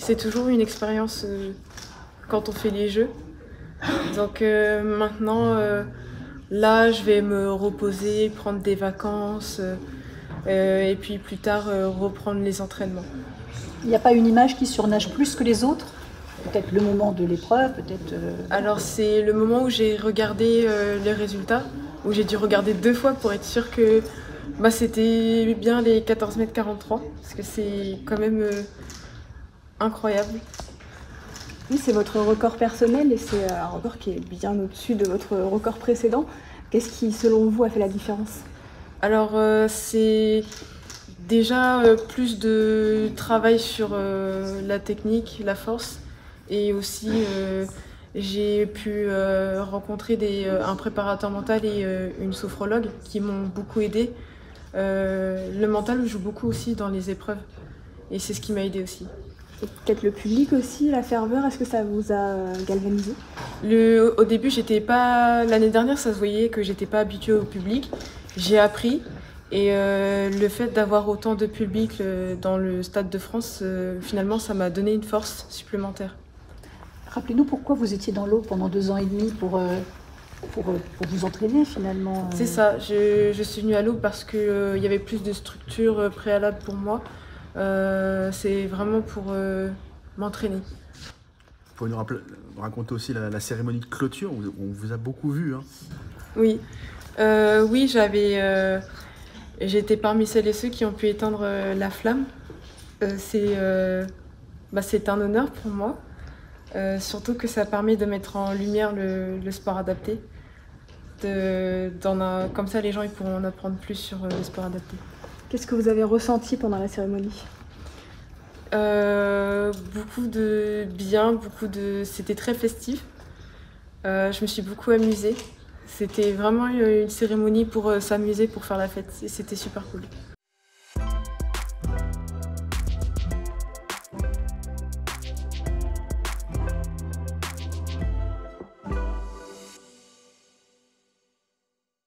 c'est toujours une expérience quand on fait les jeux. Donc maintenant, là, je vais me reposer, prendre des vacances et puis plus tard reprendre les entraînements. Il n'y a pas une image qui surnage plus que les autres? Peut-être le moment de l'épreuve, peut-être... Alors c'est le moment où j'ai regardé les résultats, où j'ai dû regarder 2 fois pour être sûre que c'était bien les 14,43 m, parce que c'est quand même incroyable. Oui, c'est votre record personnel et c'est un record qui est bien au-dessus de votre record précédent. Qu'est-ce qui, selon vous, a fait la différence? Alors c'est déjà plus de travail sur la technique, la force, et aussi j'ai pu rencontrer un préparateur mental et une sophrologue qui m'ont beaucoup aidée. Le mental joue beaucoup aussi dans les épreuves et c'est ce qui m'a aidée aussi. Et peut-être le public aussi, la ferveur, est-ce que ça vous a galvanisé? Au début, j'étais pas. L'année dernière, ça se voyait que j'étais pas habituée au public. J'ai appris et le fait d'avoir autant de public dans le Stade de France, finalement, ça m'a donné une force supplémentaire. Rappelez-nous pourquoi vous étiez dans l'eau pendant 2 ans et demi pour vous entraîner finalement. C'est ça, je suis venue à l'eau parce qu'il y avait plus de structures préalables pour moi. C'est vraiment pour m'entraîner. Vous pouvez nous raconter aussi la cérémonie de clôture, on vous a beaucoup vu. Hein. Oui, oui, j'étais parmi celles et ceux qui ont pu éteindre la flamme. C'est un honneur pour moi, surtout que ça permet de mettre en lumière le sport adapté. Comme ça, les gens ils pourront en apprendre plus sur le sport adapté. Qu'est-ce que vous avez ressenti pendant la cérémonie? Beaucoup de bien, c'était très festif. Je me suis beaucoup amusée. C'était vraiment une cérémonie pour s'amuser, pour faire la fête. Et c'était super cool.